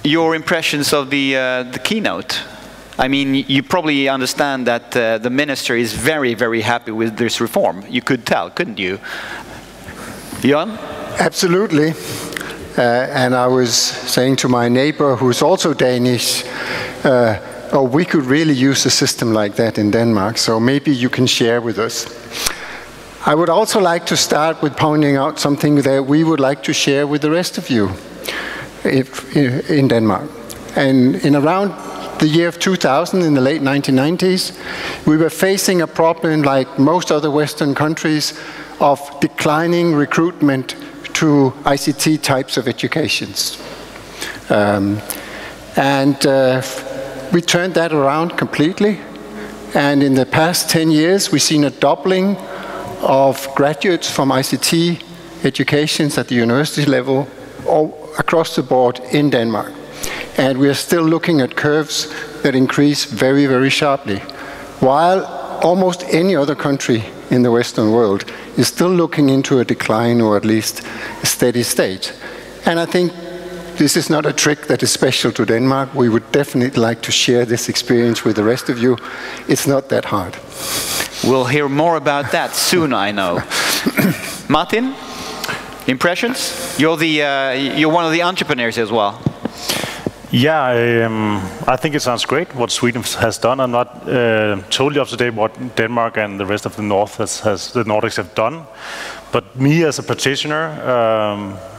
your impressions of the keynote. I mean, you probably understand that the minister is very, very happy with this reform. You could tell, couldn't you? Jørgen? Absolutely. And I was saying to my neighbor, who's also Danish, oh, we could really use a system like that in Denmark, so maybe you can share with us. I would also like to start with pointing out something that we would like to share with the rest of you in Denmark. And in around the year of 2000, in the late 1990s, we were facing a problem like most other Western countries of declining recruitment to ICT types of educations. We turned that around completely. And in the past 10 years, we've seen a doubling of graduates from ICT educations at the university level all across the board in Denmark. And we are still looking at curves that increase very, very sharply, while almost any other country in the Western world is still looking into a decline, or at least a steady state. And I think this is not a trick that is special to Denmark. We would definitely like to share this experience with the rest of you. It's not that hard. We'll hear more about that soon, I know. Martin, impressions? You're one of the entrepreneurs as well. Yeah, I think it sounds great what Sweden has done. I'm not totally up to date what Denmark and the rest of the North the Nordics have done. But me as a practitioner,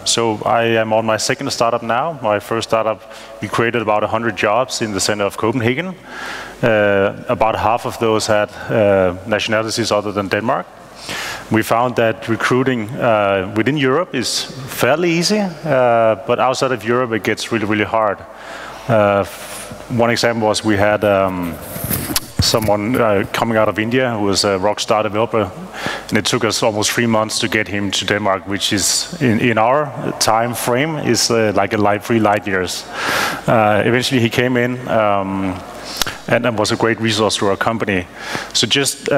so I am on my second startup now. My first startup, we created about 100 jobs in the center of Copenhagen. About half of those had nationalities other than Denmark. We found that recruiting within Europe is fairly easy, but outside of Europe it gets really, really hard. One example was we had someone coming out of India who was a rock star developer, and it took us almost 3 months to get him to Denmark, which is in our time frame is like 3 light years. Eventually he came in and was a great resource to our company. So just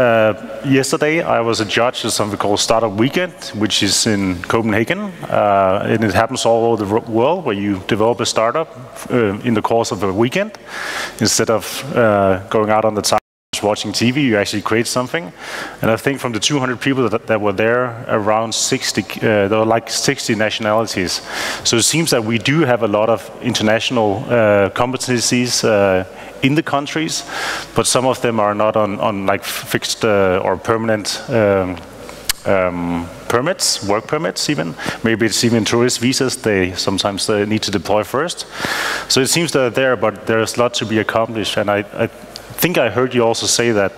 yesterday I was a judge at something called Startup Weekend, which is in Copenhagen, and it happens all over the world, where you develop a startup in the course of a weekend. Instead of going out on the time watching TV, you actually create something. And I think from the 200 people that were there, around 60, there were like 60 nationalities. So it seems that we do have a lot of international competencies in the countries, but some of them are not on like fixed or permanent permits, work permits even. Maybe it's even tourist visas they sometimes need to deploy first. So it seems they're there, but there's a lot to be accomplished. And I think I heard you also say that,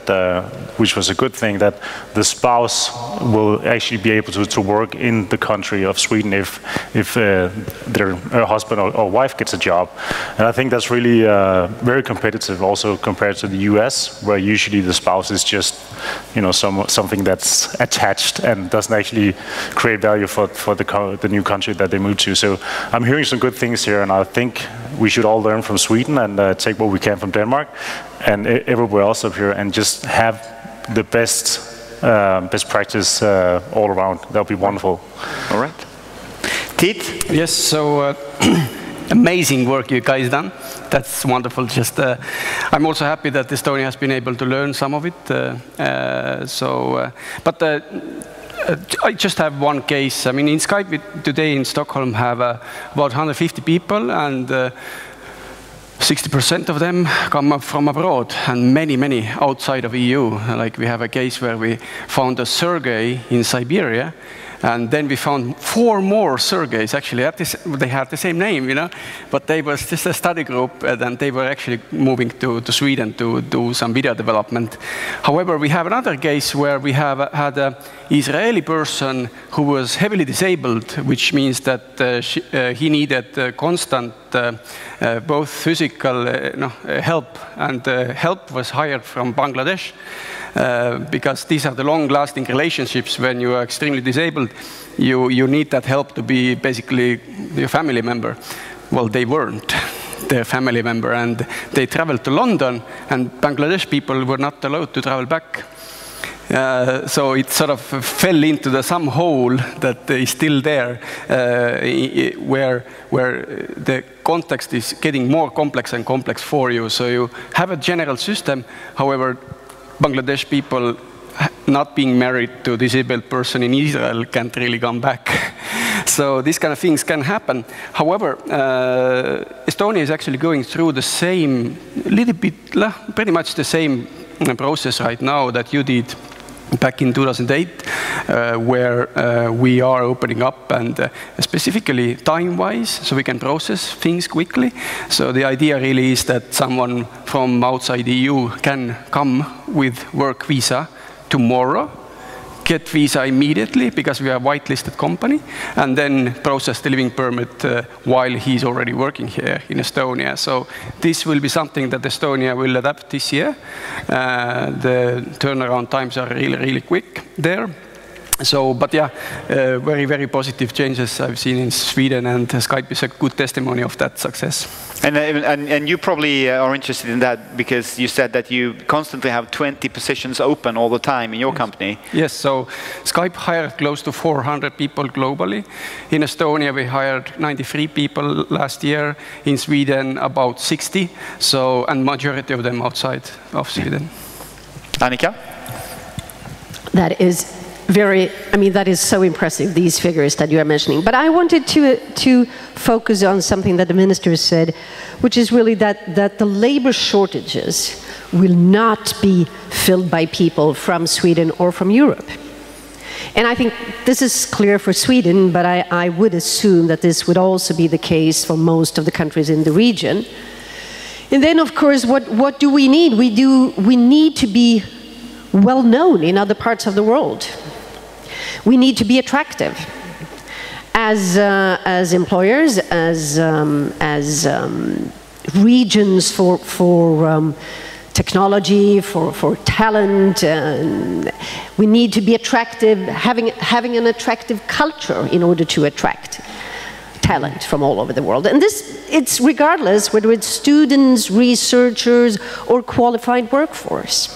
which was a good thing, that the spouse will actually be able to work in the country of Sweden if their husband or wife gets a job. And I think that's really very competitive also compared to the US, where usually the spouse is just, you know, something that's attached and doesn't actually create value for the new country that they move to. So I'm hearing some good things here, and I think we should all learn from Sweden and take what we can from Denmark and everywhere else up here, and just have the best practice all around. That'll be wonderful. All right. Tiit? Yes, so amazing work you guys done. That's wonderful. Just I'm also happy that Estonia has been able to learn some of it. I just have one case. I mean, in Skype today in Stockholm have about 150 people, and 60% of them come up from abroad, and many outside of EU. Like we have a case where we found a Sergei in Siberia, and then we found 4 more Sergeis. Actually, they had the same name, you know, but they was just a study group, and they were actually moving to Sweden to do some video development. However, we have another case where we have had an Israeli person who was heavily disabled, which means that he needed constant both physical help, and help was hired from Bangladesh. Because these are the long-lasting relationships. When you are extremely disabled, you need that help to be basically your family member. Well, they weren't their family member, and they traveled to London, and Bangladesh people were not allowed to travel back. So it sort of fell into some hole that is still there, where the context is getting more complex and complex for you. So you have a general system, however, Bangladesh people not being married to a disabled person in Israel can't really come back. So these kind of things can happen. However, Estonia is actually going through the same, pretty much the same process right now that you did back in 2008, where we are opening up, and specifically time-wise, so we can process things quickly. So the idea really is that someone from outside the EU can come with work visa tomorrow, get visa immediately because we are a whitelisted company, and then process the living permit while he's already working here in Estonia. So this will be something that Estonia will adapt this year. The turnaround times are really, really quick there. So, but yeah, very, very positive changes I've seen in Sweden, and Skype is a good testimony of that success. And you probably are interested in that because you said that you constantly have 20 positions open all the time in your company. Yes, so Skype hired close to 400 people globally. In Estonia, we hired 93 people last year. In Sweden, about 60. So, and majority of them outside of Sweden. Annika? That is that is so impressive, these figures that you are mentioning. But I wanted to focus on something that the minister said, which is really that the labor shortages will not be filled by people from Sweden or from Europe. And I think this is clear for Sweden, but I would assume that this would also be the case for most of the countries in the region. And then, of course, what do we need? We need to be well known in other parts of the world. We need to be attractive as employers, as regions for technology, for talent. We need to be attractive, having an attractive culture in order to attract talent from all over the world. And it's regardless whether it's students, researchers, or qualified workforce.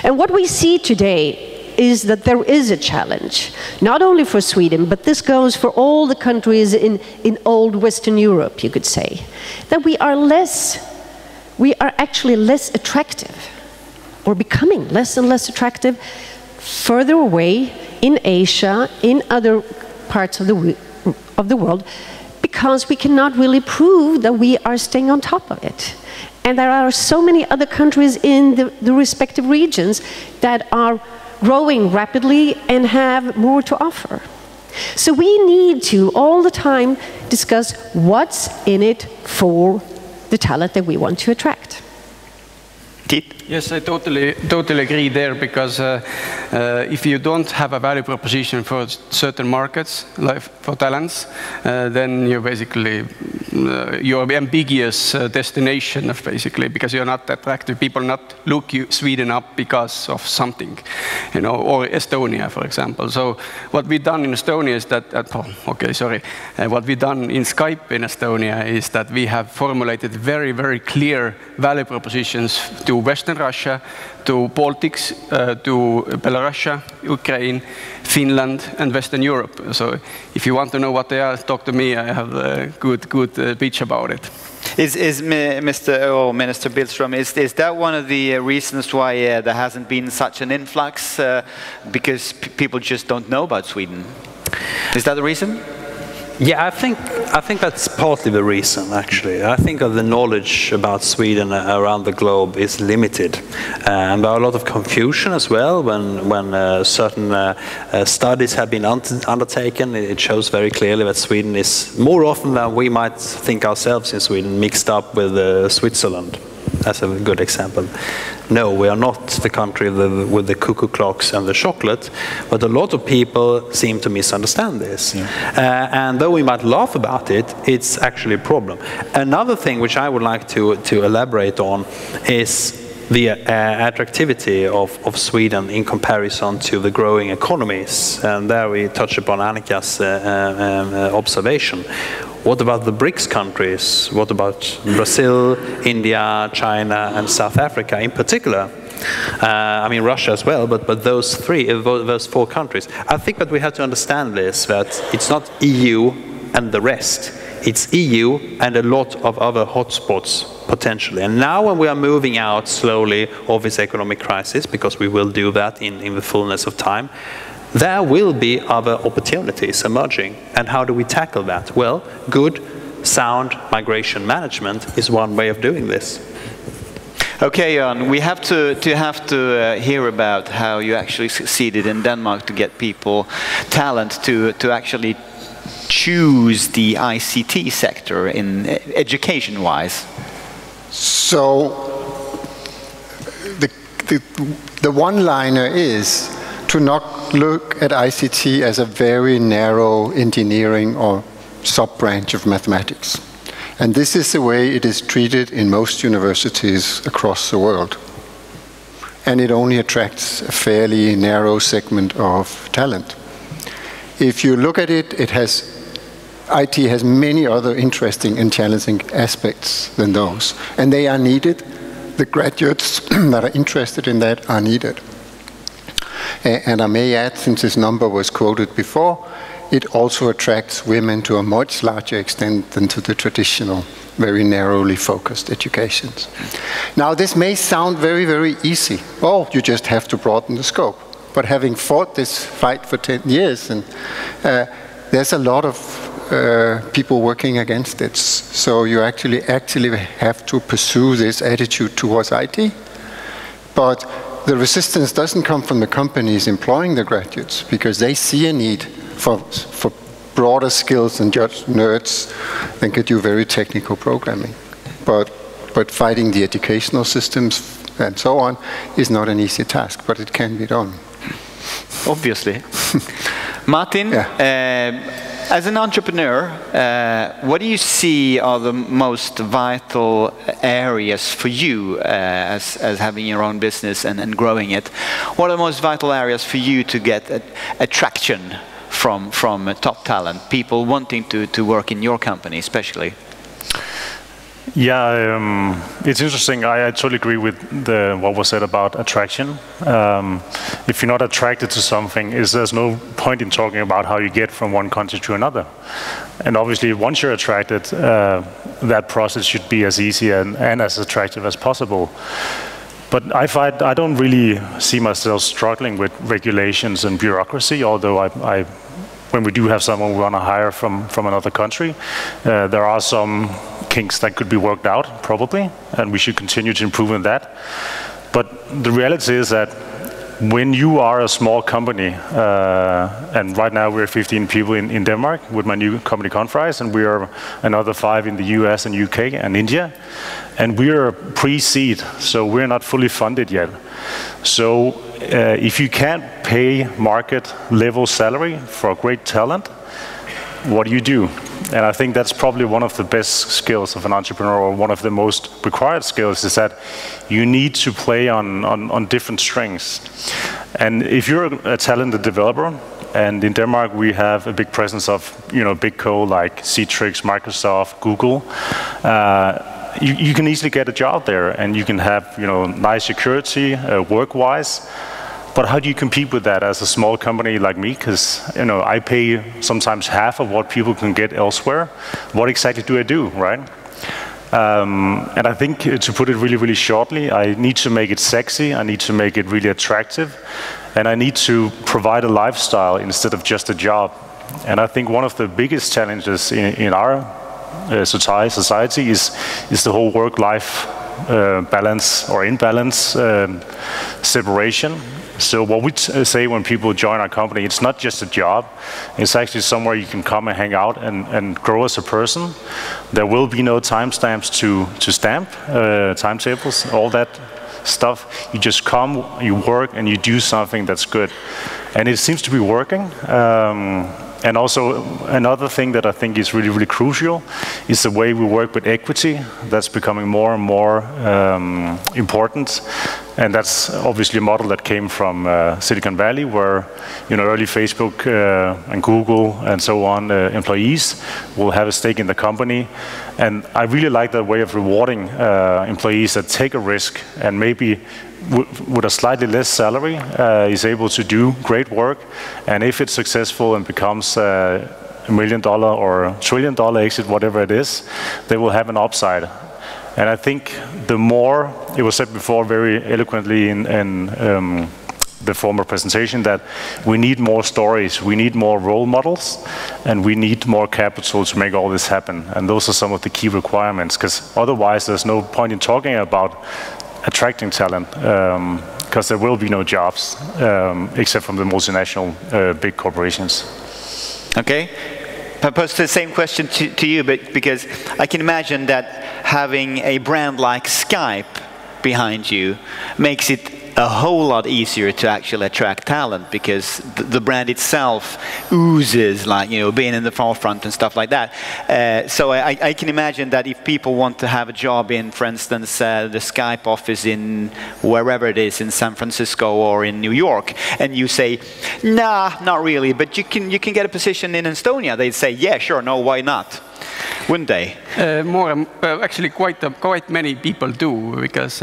And what we see today is that there is a challenge, not only for Sweden, but this goes for all the countries in old Western Europe, you could say, that we are actually less attractive, or becoming less and less attractive further away in Asia, in other parts of the world, because we cannot really prove that we are staying on top of it. And there are so many other countries in the respective regions that are growing rapidly and have more to offer. So we need to all the time discuss what's in it for the talent that we want to attract. Tiit? Yes, I totally agree there, because if you don't have a value proposition for certain markets, like for talents, then you're basically you're ambiguous destination of basically, because you're not attractive. People not look Sweden up because of something, or Estonia, for example. So what we've done in Estonia is that, what we've done in Skype in Estonia is that we have formulated very, very clear value propositions to Western Russia, to Baltics, to Belarus, Ukraine, Finland, and Western Europe. So if you want to know what they are, talk to me. I have a good pitch about it. Is Minister Billström, is that one of the reasons why there hasn't been such an influx? Because people just don't know about Sweden? Is that the reason? Yeah, I think that's partly the reason, actually. I think the knowledge about Sweden around the globe is limited. And there are a lot of confusion as well when certain studies have been undertaken. It shows very clearly that Sweden is, more often than we might think ourselves in Sweden, mixed up with Switzerland. That's a good example. No, we are not the country with the cuckoo clocks and the chocolate, but a lot of people seem to misunderstand this. Yeah. And though we might laugh about it, it's actually a problem. Another thing which I would like to elaborate on is the attractivity of Sweden in comparison to the growing economies. And there we touch upon Annika's observation. What about the BRICS countries? What about Brazil, India, China, and South Africa in particular? I mean Russia as well, but those those 4 countries. I think what we have to understand is that it's not EU and the rest. It's EU and a lot of other hotspots potentially. And now when we are moving out slowly of this economic crisis, because we will do that in the fullness of time, there will be other opportunities emerging. And how do we tackle that? Well, good, sound migration management is one way of doing this. Okay, Jørgen, we have to hear about how you actually succeeded in Denmark to get people, talent, to actually choose the ICT sector in education-wise. So the one-liner is to not look at ICT as a very narrow engineering or sub-branch of mathematics. And this is the way it is treated in most universities across the world. And it only attracts a fairly narrow segment of talent. If you look at it, IT has many other interesting and challenging aspects than those. And they are needed. The graduates that are interested in that are needed. And I may add, since this number was quoted before, it also attracts women to a much larger extent than to the traditional, very narrowly focused educations. Now, this may sound very, very easy. Oh, you just have to broaden the scope. But having fought this fight for 10 years, and there's a lot of people working against it. So you actually have to pursue this attitude towards IT. But the resistance doesn't come from the companies employing the graduates, because they see a need for broader skills than just nerds that could do very technical programming. But fighting the educational systems and so on is not an easy task, but it can be done. Obviously. Martin, as an entrepreneur, what do you see are the most vital areas for you as having your own business and growing it? What are the most vital areas for you to get attraction from top talent, people wanting to work in your company especially? Yeah, it's interesting. I totally agree with what was said about attraction. If you're not attracted to something, there's no point in talking about how you get from one country to another. And obviously, once you're attracted, that process should be as easy and as attractive as possible. But I don't really see myself struggling with regulations and bureaucracy, although when we do have someone we want to hire from another country, there are some kinks that could be worked out, probably, and we should continue to improve on that. But the reality is that when you are a small company, and right now we're 15 people in Denmark with my new company Conferize, and we are another 5 in the US and UK and India, and we're pre-seed, so we're not fully funded yet. So if you can't pay market level salary for great talent, what do? And I think that's probably one of the best skills of an entrepreneur, or one of the most required skills, is that you need to play on different strengths. And if you're a talented developer, and in Denmark we have a big presence of big co like Citrix, Microsoft, Google, you can easily get a job there, and you can have nice security work-wise. But how do you compete with that as a small company like me? Because I pay sometimes half of what people can get elsewhere. What exactly do I do, right? And I think, to put it really, really shortly, I need to make it sexy. I need to make it really attractive, and I need to provide a lifestyle instead of just a job. And I think one of the biggest challenges in our society is the whole work-life balance or imbalance separation. So what we say when people join our company, it's not just a job. It's actually somewhere you can come and hang out and grow as a person. There will be no timestamps to stamp, timetables, all that stuff. You just come, you work, and you do something that's good. And it seems to be working. And also, another thing that I think is really, really crucial is the way we work with equity. That's becoming more and more important. And that's obviously a model that came from Silicon Valley, where early Facebook and Google and so on employees will have a stake in the company. And I really like that way of rewarding employees that take a risk and maybe with a slightly less salary, is able to do great work, and if it's successful and becomes $1 million or $1 trillion exit, whatever it is, they will have an upside. And I think the more, it was said before very eloquently in the former presentation, that we need more stories, we need more role models, and we need more capital to make all this happen. And those are some of the key requirements, because otherwise there's no point in talking about attracting talent, because there will be no jobs, except from the multinational big corporations. Okay. I pose the same question to you, but because I can imagine that having a brand like Skype behind you makes it a whole lot easier to actually attract talent, because the brand itself oozes, like, you know, being in the forefront and stuff like that. So I can imagine that if people want to have a job in, for instance, the Skype office in wherever it is, in San Francisco or in New York, and you say, nah, not really, but you can get a position in Estonia, they'd say, yeah, sure, no, why not? Wouldn't they? Actually, quite many people do, because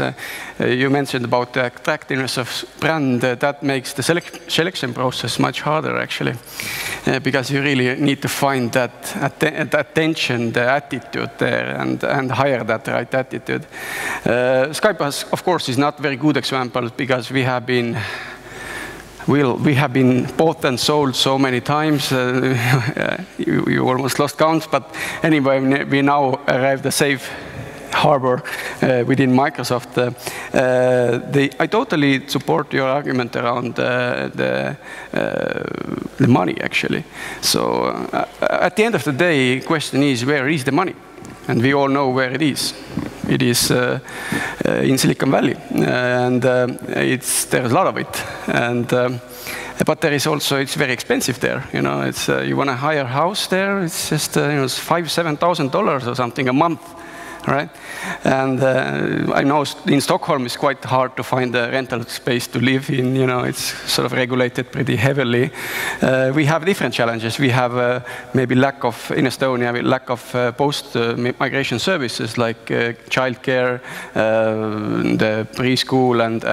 you mentioned about the attractiveness of brand. That makes the selection process much harder, actually, because you really need to find that attention, the attitude there, and hire that right attitude. Skype, of course, is not a very good example, because we have been bought and sold so many times, you almost lost count, but anyway, we now arrived a safe harbor within Microsoft. I totally support your argument around the money, actually. So at the end of the day, the question is, where is the money? And we all know where it is. It is in Silicon Valley, and there's a lot of it. And but there is also, it's very expensive there. You know, it's you want to hire a house there, it's just $5,000–7,000 or something a month. Right? And I know in Stockholm it's quite hard to find a rental space to live in. You know, it's sort of regulated pretty heavily. We have different challenges. We have maybe lack of, in Estonia, lack of post-migration services like childcare, the preschool and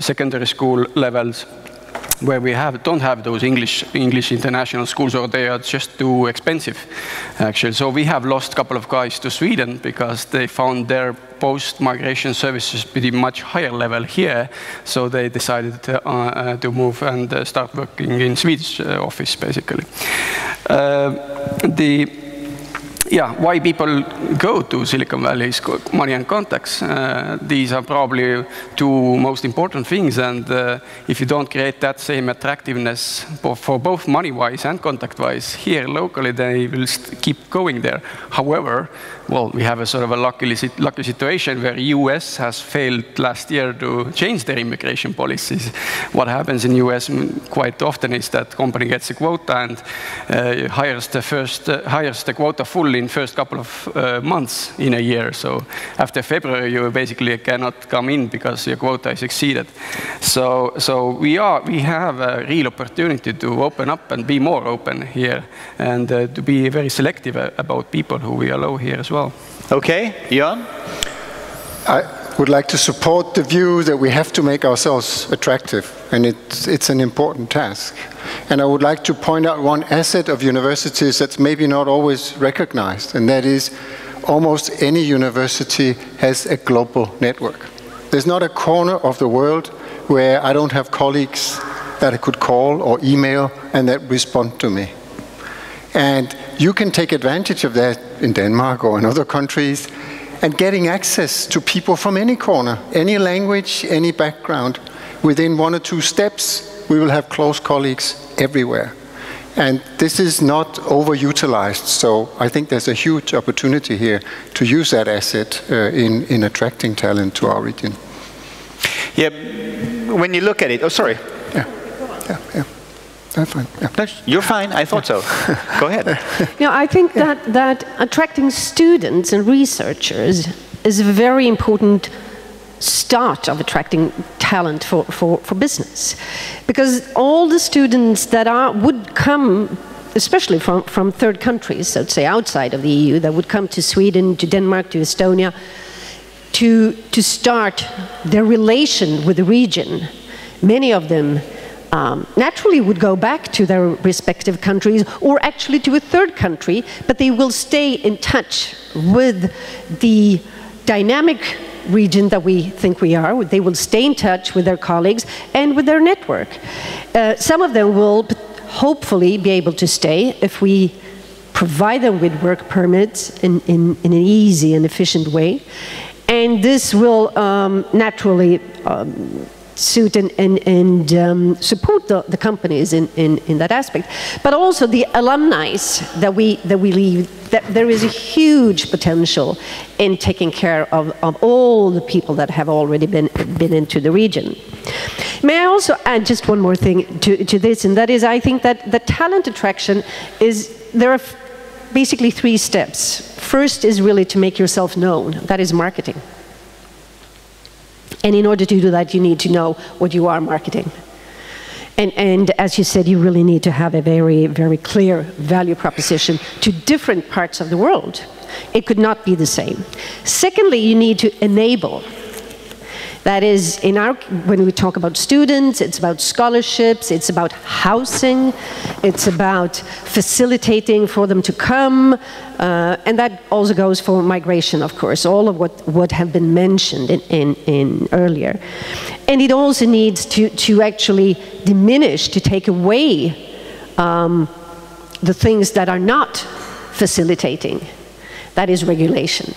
secondary school levels, where we don't have those English international schools, or they are just too expensive, actually. So we have lost a couple of guys to Sweden because they found their post-migration services pretty much higher level here. So they decided to move and start working in Swedish office, basically. Why people go to Silicon Valley is money and contacts. These are probably two most important things, and if you don't create that same attractiveness for both money-wise and contact-wise here locally, they will keep going there. However, well, we have a sort of a lucky situation where US has failed last year to change their immigration policies. What happens in US quite often is that company gets a quota and hires the quota full in first couple of months in a year. So after February, you basically cannot come in because your quota is exceeded. So we have a real opportunity to open up and be more open here, and to be very selective about people who we allow here as well. Okay, Jørgen? I would like to support the view that we have to make ourselves attractive, and it's an important task. And I would like to point out one asset of universities that's maybe not always recognized, and that is almost any university has a global network. There's not a corner of the world where I don't have colleagues that I could call or email and that respond to me. And you can take advantage of that in Denmark or in other countries, and getting access to people from any corner, any language, any background. Within 1 or 2 steps, we will have close colleagues everywhere. And this is not overutilized, so I think there's a huge opportunity here to use that asset in attracting talent to our region. Yeah, when you look at it, oh, sorry. Yeah. I'm fine. Yeah. You're fine, I thought so. Go ahead. I think that attracting students and researchers is a very important start of attracting talent for business. Because all the students that would come, especially from third countries, so to say outside of the EU, that would come to Sweden, to Denmark, to Estonia, to start their relation with the region. Many of them naturally would go back to their respective countries or actually to a third country, but they will stay in touch with the dynamic region that we think we are. They will stay in touch with their colleagues and with their network. Some of them will hopefully be able to stay if we provide them with work permits in an easy and efficient way. And this will naturally suit and support the companies in that aspect. But also the alumni that we leave, that there is a huge potential in taking care of all the people that have already been into the region. May I also add just one more thing to this, and that is I think that the talent attraction is, there are basically 3 steps. First is really to make yourself known, that is marketing. And in order to do that, you need to know what you are marketing. And as you said, you really need to have a very, very clear value proposition to different parts of the world. It could not be the same. Secondly, you need to enable. That is, when we talk about students, it's about scholarships, it's about housing, it's about facilitating for them to come, and that also goes for migration, of course, all of what have been mentioned in earlier. And it also needs to actually diminish, to take away the things that are not facilitating. That is regulation.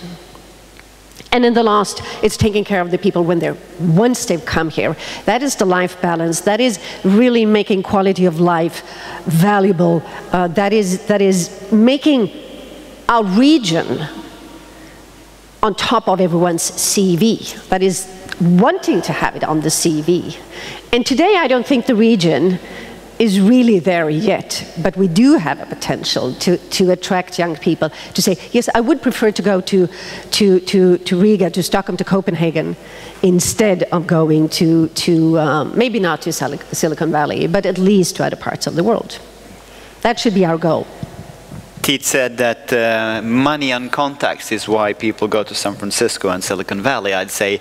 And then the last, it's taking care of the people once they've come here. That is the life balance. That is really making quality of life valuable. That is making our region on top of everyone's CV. That is wanting to have it on the CV. And today I don't think the region is really there yet, but we do have a potential to attract young people to say, yes, I would prefer to go to Riga, to Stockholm, to Copenhagen, instead of going to maybe not to Silicon Valley, but at least to other parts of the world. That should be our goal. Tiit said that money and contacts is why people go to San Francisco and Silicon Valley. I'd say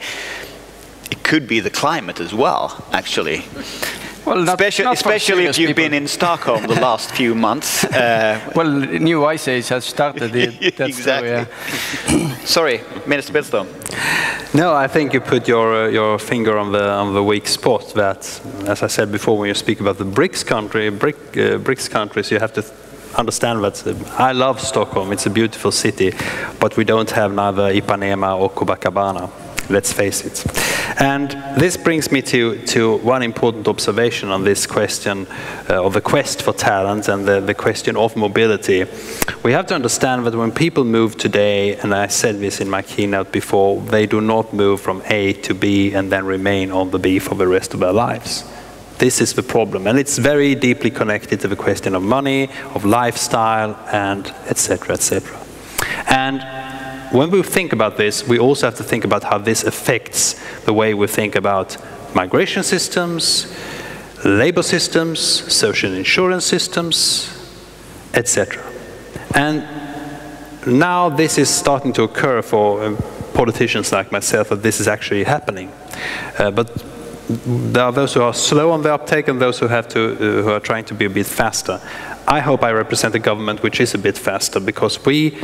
it could be the climate as well, actually. Well, especially if you've been in Stockholm the last few months. Well, new ice age has started. Exactly. Sorry, Minister Billström. No, I think you put your finger on the weak spot. That, as I said before, when you speak about the BRICS countries, you have to understand that I love Stockholm. It's a beautiful city, but we don't have neither Ipanema or Copacabana. Let's face it. And this brings me to one important observation on this question of the quest for talent and the question of mobility. We have to understand that when people move today, and I said this in my keynote before, they do not move from A to B and then remain on the B for the rest of their lives. This is the problem, and it's very deeply connected to the question of money, of lifestyle, and etc., etc. And when we think about this, we also have to think about how this affects the way we think about migration systems, labor systems, social insurance systems, etc. And now this is starting to occur for politicians like myself, that this is actually happening. But there are those who are slow on the uptake and those who are trying to be a bit faster. I hope I represent a government which is a bit faster, because we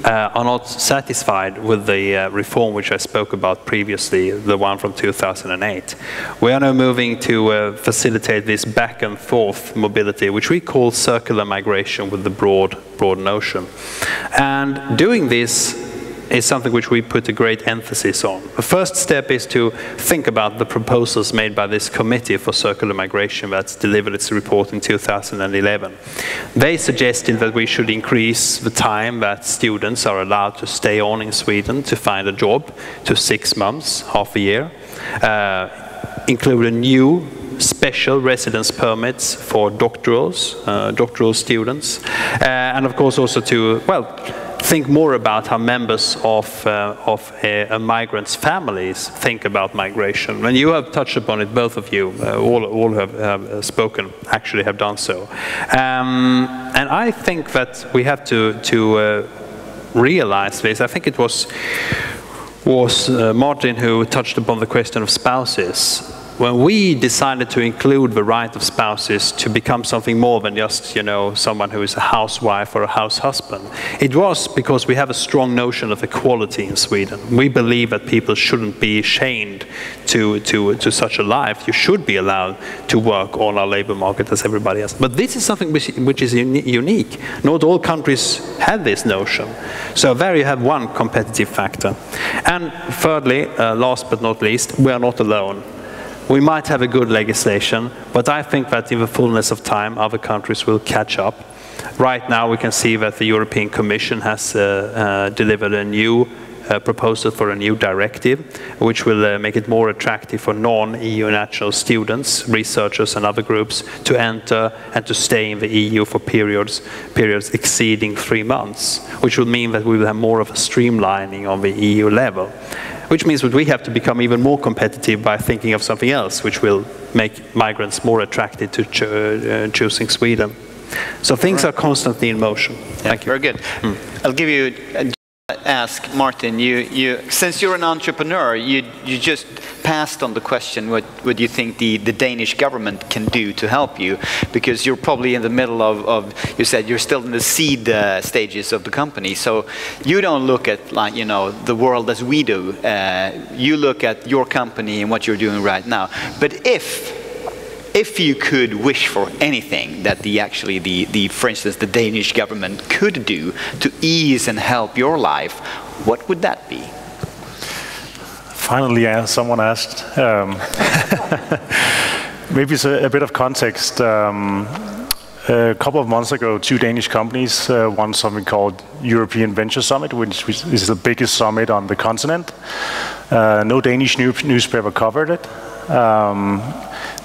are not satisfied with the reform which I spoke about previously, the one from 2008. We are now moving to facilitate this back and forth mobility, which we call circular migration with the broad notion. And doing this is something which we put a great emphasis on. The first step is to think about the proposals made by this Committee for Circular Migration that's delivered its report in 2011. They suggested that we should increase the time that students are allowed to stay on in Sweden to find a job to 6 months, half a year, include a new special residence permits for doctoral students, and of course also to, well, think more about how members of a migrant's families think about migration. And you have touched upon it, both of you, all who have spoken actually have done so. And I think that we have to realize this. I think it was was Martin who touched upon the question of spouses. When we decided to include the right of spouses to become something more than just, you know, someone who is a housewife or a house husband, it was because we have a strong notion of equality in Sweden. We believe that people shouldn't be chained to such a life. You should be allowed to work on our labor market as everybody else. But this is something which is unique. Not all countries have this notion. So there you have one competitive factor. And thirdly, last but not least, we are not alone. We might have a good legislation, but I think that in the fullness of time, other countries will catch up. Right now, we can see that the European Commission has delivered a new proposal for a new directive, which will make it more attractive for non-EU national students, researchers and other groups to enter and to stay in the EU for periods exceeding 3 months, which will mean that we will have more of a streamlining on the EU level. Which means that we have to become even more competitive by thinking of something else, which will make migrants more attracted to choosing Sweden. So things are constantly in motion. Thank you. Very good. I'll give you ask Martin. Since you're an entrepreneur, you just passed on the question what you think the Danish government can do to help you, because you're probably in the middle of you said you're still in the seed stages of the company, so you don't look at, like, you know, the world as we do. You look at your company and what you're doing right now. But if you could wish for anything that for instance, the Danish government could do to ease and help your life, what would that be? Finally, someone asked. Maybe it's a bit of context. A couple of months ago, 2 Danish companies won something called European Venture Summit, which is the biggest summit on the continent. No Danish newspaper covered it.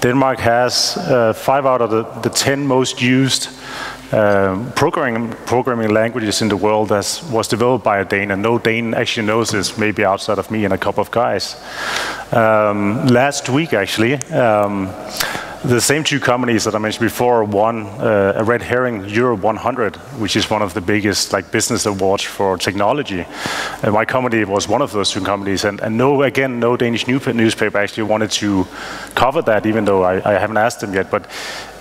Denmark has 5 out of the 10 most used programming languages in the world was developed by a Dane, and no Dane actually knows this, maybe outside of me and a couple of guys. Last week, actually, the same 2 companies that I mentioned before won a red herring Euro 100, which is one of the biggest business awards for technology. My company was one of those 2 companies, and no Danish newspaper actually wanted to cover that, even though I haven't asked them yet. But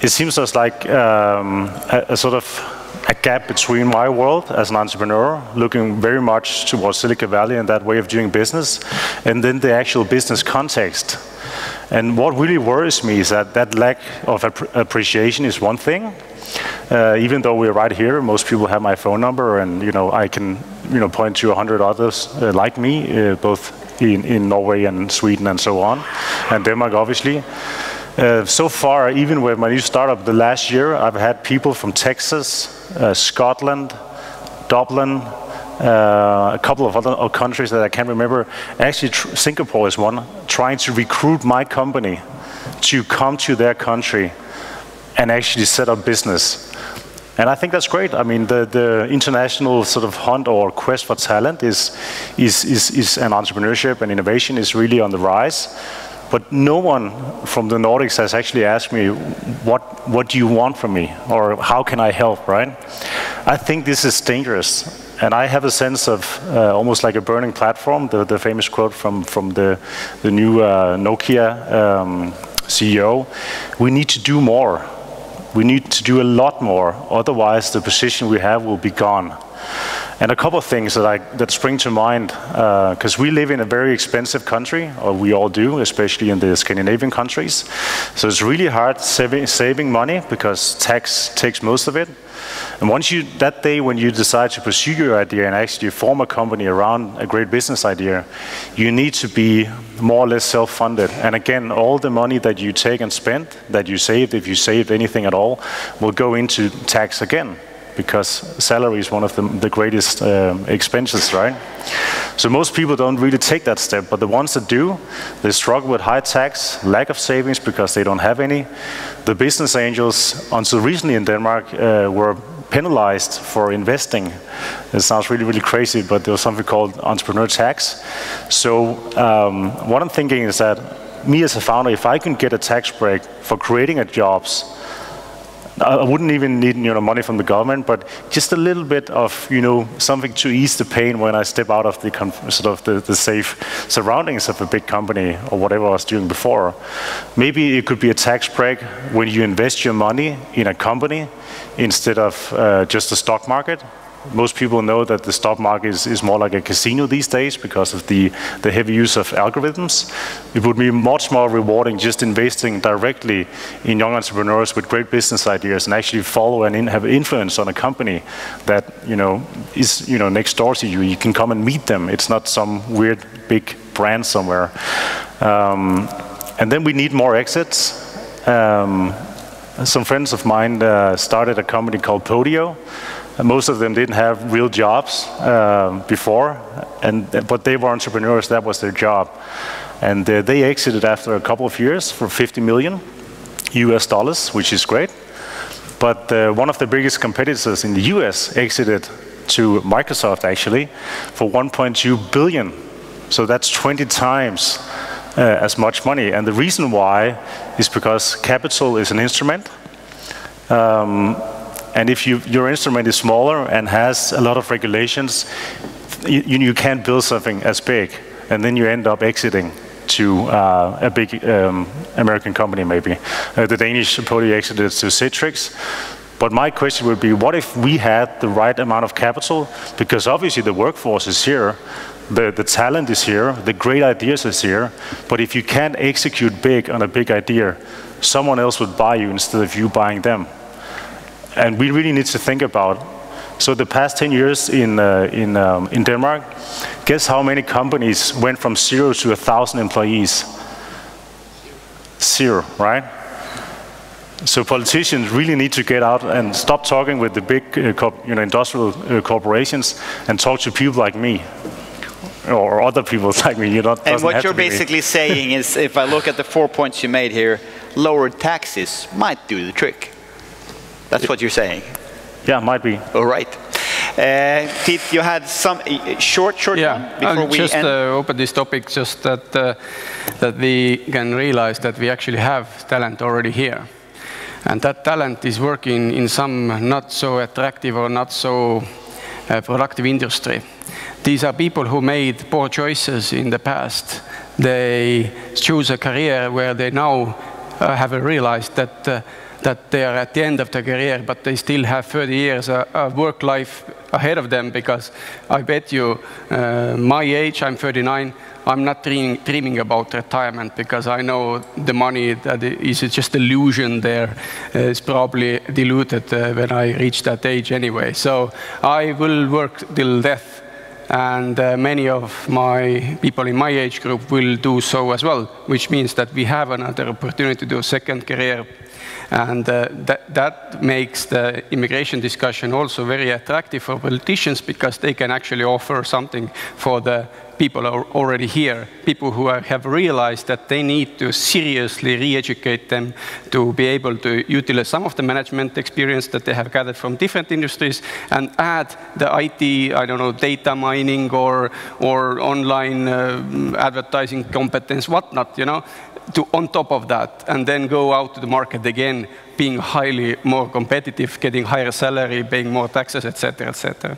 it seems just like a sort of a gap between my world as an entrepreneur, looking very much towards Silicon Valley and that way of doing business, and then the actual business context. And what really worries me is that lack of appreciation is one thing. Even though we're right here, most people have my phone number, and I can point to 100 others like me, both in Norway and Sweden and so on, and Denmark obviously. So far, even with my new startup, the last year, I've had people from Texas, Scotland, Dublin, a couple of other countries that I can't remember. Actually, Singapore is one, trying to recruit my company to come to their country and actually set up business. And I think that's great. I mean, the international sort of hunt or quest for talent is and entrepreneurship and innovation is really on the rise. But no one from the Nordics has actually asked me, what do you want from me? Or how can I help, right? I think this is dangerous. And I have a sense of almost like a burning platform, the famous quote from the new Nokia CEO. We need to do more. We need to do a lot more. Otherwise, the position we have will be gone. And a couple of things that spring to mind, because we live in a very expensive country, or we all do, especially in the Scandinavian countries. So it's really hard saving money because tax takes most of it. And that day when you decide to pursue your idea and actually form a company around a great business idea, you need to be more or less self-funded. And again, all the money that you take and spend, that you saved, if you saved anything at all, will go into tax again, because salary is one of the greatest expenses, right? So most people don't really take that step, but the ones that do, they struggle with high tax, lack of savings because they don't have any. The business angels, until recently in Denmark, were penalized for investing. It sounds really, really crazy, but there was something called entrepreneur tax. So what I'm thinking is that me as a founder, if I can get a tax break for creating jobs, I wouldn't even need money from the government, but just a little bit of something to ease the pain when I step out of the the safe surroundings of a big company or whatever I was doing before. Maybe it could be a tax break when you invest your money in a company instead of just the stock market. Most people know that the stock market is more like a casino these days because of the heavy use of algorithms. It would be much more rewarding just investing directly in young entrepreneurs with great business ideas and actually follow and have influence on a company that is next door to you. You can come and meet them. It's not some weird big brand somewhere. And then we need more exits. Some friends of mine started a company called Podio. Most of them didn't have real jobs before, but they were entrepreneurs. That was their job. And they exited after a couple of years for $50 million US, which is great. But one of the biggest competitors in the US exited to Microsoft, actually, for $1.2 billion. So that's 20 times as much money. And the reason why is because capital is an instrument. And if your instrument is smaller and has a lot of regulations, you can't build something as big. And then you end up exiting to a big American company, maybe. The Danish Podio exited to Citrix. But my question would be, what if we had the right amount of capital? Because obviously the workforce is here, the talent is here, the great ideas is here. But if you can't execute big on a big idea, someone else would buy you instead of you buying them. And we really need to think about, so the past 10 years in Denmark, guess how many companies went from 0 to 1,000 employees? 0, right? So politicians really need to get out and stop talking with the big industrial corporations and talk to people like me. Or other people like me. And what you're basically saying is, if I look at the 4 points you made here, lower taxes might do the trick. That's what you're saying? Yeah, might be. All right. Tiit, you had some short one before we just end. Open this topic, just that we can realize that we actually have talent already here. And that talent is working in some not so attractive or not so productive industry. These are people who made poor choices in the past. They choose a career where they now have realized that they are at the end of their career, but they still have 30 years of work life ahead of them, because I bet you, my age, I'm 39, I'm not dreaming about retirement, because I know the money that is just illusion there is probably diluted when I reach that age anyway. So I will work till death. And many of my people in my age group will do so as well, which means that we have another opportunity to do a second career. And that makes the immigration discussion also very attractive for politicians, because they can actually offer something for the people who are already here, people who have realized that they need to seriously re-educate them to be able to utilize some of the management experience that they have gathered from different industries and add the IT, I don't know, data mining or online advertising competence, whatnot, on top of that, and then go out to the market again, being highly more competitive, getting higher salary, paying more taxes, etc., etc.